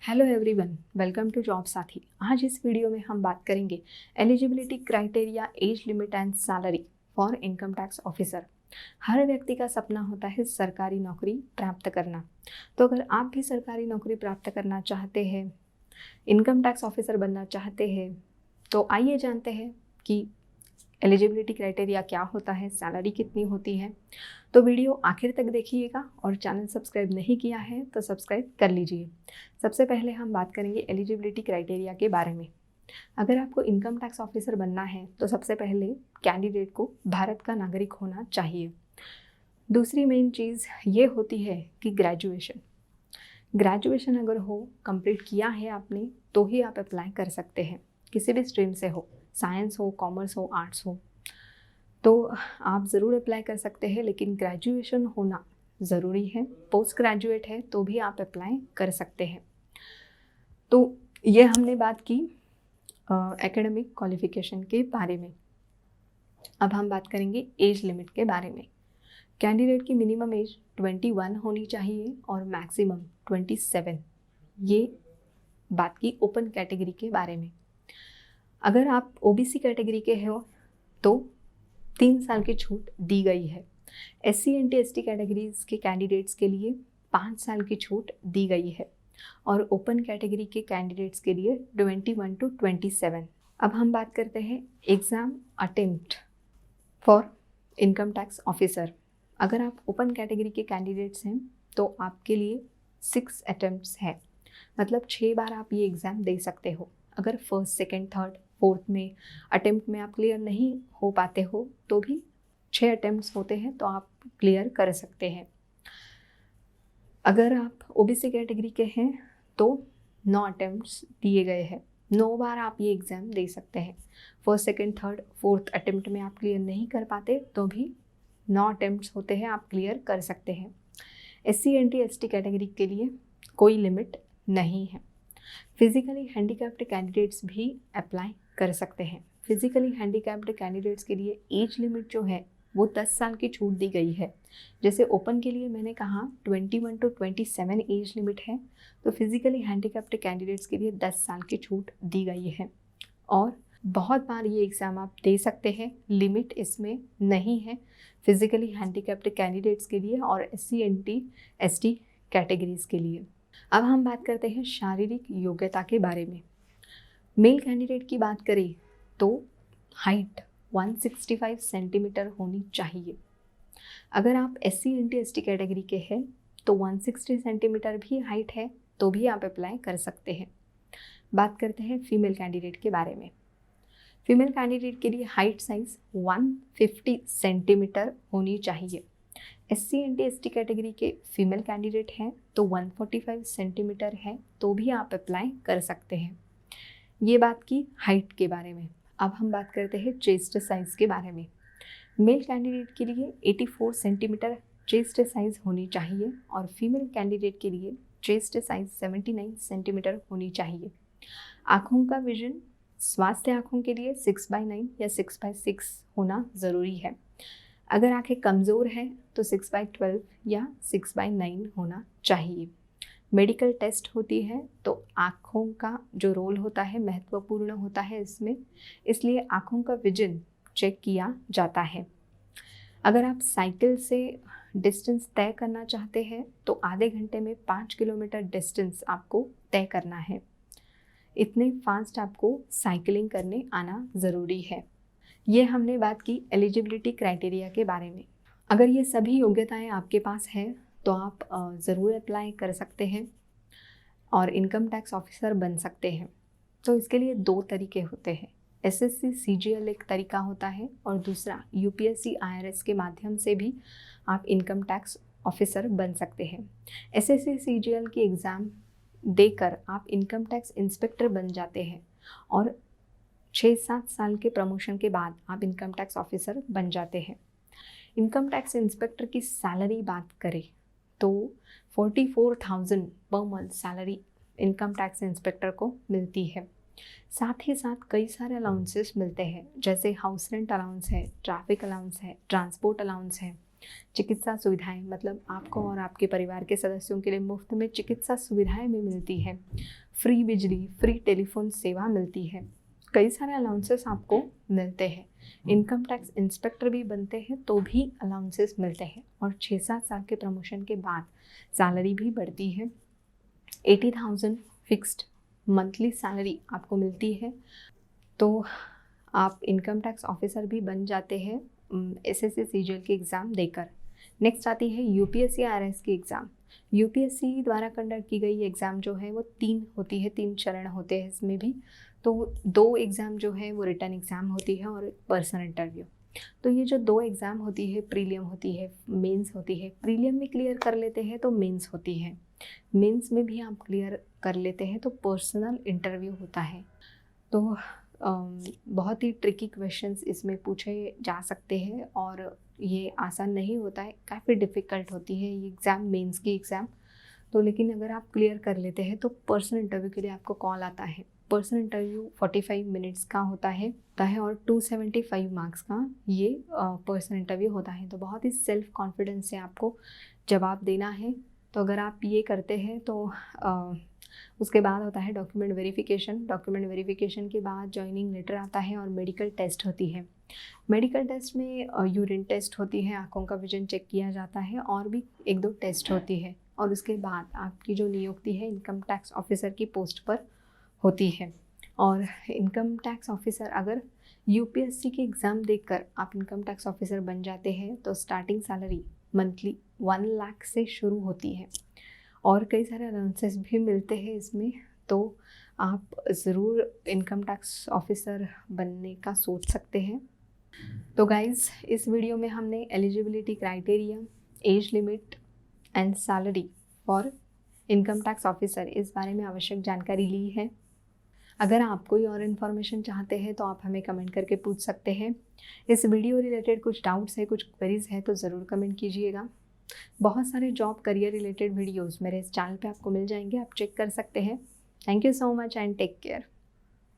Hello everyone, welcome to job Saathi. आज इस video में हम बात करेंगे eligibility criteria, age limit and salary for income tax officer. हर व्यक्ति का सपना होता है सरकारी नौकरी प्राप्त करना। तो अगर आप भी सरकारी नौकरी प्राप्त करना चाहते हैं, इनकम टैक्स ऑफिसर बनना चाहते हैं, तो आइए जानते हैं कि एलिजिबिलिटी क्राइटेरिया क्या होता है, सैलरी कितनी होती है। तो वीडियो आखिर तक देखिएगा और चैनल सब्सक्राइब नहीं किया है तो सब्सक्राइब कर लीजिए। सबसे पहले हम बात करेंगे एलिजिबिलिटी क्राइटेरिया के बारे में। अगर आपको इनकम टैक्स ऑफिसर बनना है तो सबसे पहले कैंडिडेट को भारत का नागरिक होना चाहिए। दूसरी मेन चीज़ ये होती है कि ग्रेजुएशन अगर हो, कंप्लीट किया है आपने, तो ही आप अप्लाई कर सकते हैं। किसी भी स्ट्रीम से हो, साइंस हो, कॉमर्स हो, आर्ट्स हो, तो आप ज़रूर अप्लाई कर सकते हैं, लेकिन ग्रेजुएशन होना ज़रूरी है। पोस्ट ग्रेजुएट है तो भी आप अप्लाई कर सकते हैं। तो ये हमने बात की एकेडमिक क्वालिफिकेशन के बारे में। अब हम बात करेंगे एज लिमिट के बारे में। कैंडिडेट की मिनिमम एज 21 होनी चाहिए और मैक्सिमम 27। ये बात की ओपन कैटेगरी के बारे में। अगर आप ओबीसी कैटेगरी के हो तो 3 साल की छूट दी गई है। SC एंड ST कैटेगरीज के कैंडिडेट्स के लिए 5 साल की छूट दी गई है और ओपन कैटेगरी के कैंडिडेट्स के लिए 21 to 27। अब हम बात करते हैं exam attempt for income tax officer. अगर आप ओपन कैटेगरी के कैंडिडेट्स हैं तो आपके लिए 6 अटेम्प्ट्स है, मतलब 6 बार आप ये एग्ज़ाम दे सकते हो। अगर फर्स्ट, सेकेंड, थर्ड, फोर्थ में अटेम्प्ट में आप क्लियर नहीं हो पाते हो तो भी 6 अटेम्प्ट्स होते हैं तो आप क्लियर कर सकते हैं। अगर आप ओबीसी कैटेगरी के हैं तो 9 अटेम्प्ट्स दिए गए हैं। 9 बार आप ये एग्ज़ाम दे सकते हैं। First, second, third, fourth attempt में आप क्लियर नहीं कर पाते तो भी 9 अटेम्प्ट्स होते हैं, आप क्लियर कर सकते हैं। SC एंड ST कैटेगरी के लिए कोई लिमिट नहीं है। फिजिकली हैंडीकैप्ड कैंडिडेट्स भी अप्लाई कर सकते हैं। फिजिकली हैंडीकैप्ड कैंडिडेट्स के लिए एज लिमिट जो है वो 10 साल की छूट दी गई है। जैसे ओपन के लिए मैंने कहा 21 to 27 एज लिमिट है, तो फिजिकली हैंडीकैप्ड कैंडिडेट्स के लिए 10 साल की छूट दी गई है और बहुत बार ये एग्ज़ाम आप दे सकते हैं। लिमिट इसमें नहीं है फिजिकली हैंडीकैप्ड कैंडिडेट्स के लिए और SC एंड ST कैटेगरीज के लिए। अब हम बात करते हैं शारीरिक योग्यता के बारे में। मेल कैंडिडेट की बात करें तो हाइट 165 सेंटीमीटर होनी चाहिए। अगर आप SC एंड ST कैटेगरी के हैं तो 160 सेंटीमीटर भी हाइट है तो भी आप अप्लाई कर सकते हैं। बात करते हैं फीमेल कैंडिडेट के बारे में। फीमेल कैंडिडेट के लिए हाइट साइज 150 सेंटीमीटर होनी चाहिए। SC एंड ST कैटेगरी के फीमेल कैंडिडेट हैं तो 145 सेंटीमीटर है तो भी आप अप्लाई कर सकते हैं। ये बात की हाइट के बारे में। अब हम बात करते हैं चेस्ट साइज़ के बारे में। मेल कैंडिडेट के लिए 84 सेंटीमीटर चेस्ट साइज़ होनी चाहिए और फीमेल कैंडिडेट के लिए चेस्ट साइज़ 79 सेंटीमीटर होनी चाहिए। आँखों का विजन स्वास्थ्य आँखों के लिए 6/9 या 6/6 होना ज़रूरी है। अगर आँखें कमज़ोर हैं तो 6/12 या 6/9 होना चाहिए। मेडिकल टेस्ट होती है तो आँखों का जो रोल होता है महत्वपूर्ण होता है इसमें, इसलिए आँखों का विजन चेक किया जाता है। अगर आप साइकिल से डिस्टेंस तय करना चाहते हैं तो आधे घंटे में 5 किलोमीटर डिस्टेंस आपको तय करना है। इतने फास्ट आपको साइकिलिंग करने आना ज़रूरी है। ये हमने बात की एलिजिबिलिटी क्राइटेरिया के बारे में। अगर ये सभी योग्यताएं आपके पास है तो आप ज़रूर अप्लाई कर सकते हैं और इनकम टैक्स ऑफिसर बन सकते हैं। तो इसके लिए 2 तरीके होते हैं। SSC CGL एक तरीका होता है और दूसरा UPSC IRS के माध्यम से भी आप इनकम टैक्स ऑफिसर बन सकते हैं। SSC CGL की एग्ज़ाम देकर आप इनकम टैक्स इंस्पेक्टर बन जाते हैं और 6-7 साल के प्रमोशन के बाद आप इनकम टैक्स ऑफिसर बन जाते हैं। इनकम टैक्स इंस्पेक्टर की सैलरी बात करें तो 44,000 per month salary income tax inspector को मिलती है। साथ ही साथ कई सारे अलाउंसेस मिलते हैं, जैसे हाउस रेंट अलाउंस है, ट्रैफिक अलाउंस है, ट्रांसपोर्ट अलाउंस है, चिकित्सा सुविधाएं, मतलब आपको और आपके परिवार के सदस्यों के लिए मुफ्त में चिकित्सा सुविधाएं भी मिलती है। फ्री बिजली, फ्री टेलीफोन सेवा मिलती है। कई सारे अलाउंसेस आपको मिलते हैं। इनकम टैक्स इंस्पेक्टर भी बनते हैं तो भी अलाउंसेस मिलते हैं। और 6-7 साल के प्रमोशन के बाद सैलरी भी बढ़ती है। 80,000 फिक्स्ड मंथली सैलरी आपको मिलती है। तो आप इनकम टैक्स ऑफिसर भी बन जाते हैं SSC CGL के एग्ज़ाम देकर। नेक्स्ट आती है UPSC RS की एग्ज़ाम। UPSC द्वारा कंडक्ट की गई एग्ज़ाम जो है वो 3 होती है, 3 चरण होते हैं इसमें भी। तो 2 एग्ज़ाम जो है वो रिटन एग्ज़ाम होती है और पर्सनल इंटरव्यू। तो ये जो 2 एग्ज़ाम होती है, प्रीलियम होती है, मेंस होती है। प्रीलियम में क्लियर कर लेते हैं तो मेंस होती है। मेंस में भी आप क्लियर कर लेते हैं तो पर्सनल इंटरव्यू होता है। तो बहुत ही ट्रिकी क्वेश्चंस इसमें पूछे जा सकते हैं और ये आसान नहीं होता है, काफ़ी डिफ़िकल्ट होती है ये एग्ज़ाम, मेंस की एग्ज़ाम। तो लेकिन अगर आप क्लियर कर लेते हैं तो पर्सनल इंटरव्यू के लिए आपको कॉल आता है। पर्सनल इंटरव्यू 45 मिनट्स का होता है और 275 मार्क्स का ये पर्सनल इंटरव्यू होता है। तो बहुत ही सेल्फ कॉन्फिडेंस से आपको जवाब देना है। तो अगर आप ये करते हैं तो उसके बाद होता है डॉक्यूमेंट वेरिफिकेशन। डॉक्यूमेंट वेरिफिकेशन के बाद जॉइनिंग लेटर आता है और मेडिकल टेस्ट होती है। मेडिकल टेस्ट में यूरिन टेस्ट होती है, आँखों का विजन चेक किया जाता है और भी 1-2 टेस्ट होती है। और उसके बाद आपकी जो नियुक्ति है इनकम टैक्स ऑफिसर की पोस्ट पर होती है। और इनकम टैक्स ऑफिसर अगर UPSC की एग्ज़ाम देकर आप इनकम टैक्स ऑफिसर बन जाते हैं तो स्टार्टिंग सैलरी मंथली 1 लाख से शुरू होती है और कई सारे अलाउंसेस भी मिलते हैं इसमें। तो आप ज़रूर इनकम टैक्स ऑफिसर बनने का सोच सकते हैं। तो गाइज़, इस वीडियो में हमने eligibility criteria, age limit and salary for income tax officer इस बारे में आवश्यक जानकारी ली है। अगर आप कोई और इन्फॉर्मेशन चाहते हैं तो आप हमें कमेंट करके पूछ सकते हैं। इस वीडियो रिलेटेड कुछ डाउट्स है, कुछ क्वेरीज़ है तो ज़रूर कमेंट कीजिएगा। बहुत सारे जॉब करियर रिलेटेड वीडियोस मेरे इस चैनल पे आपको मिल जाएंगे, आप चेक कर सकते हैं। Thank you so much and take care.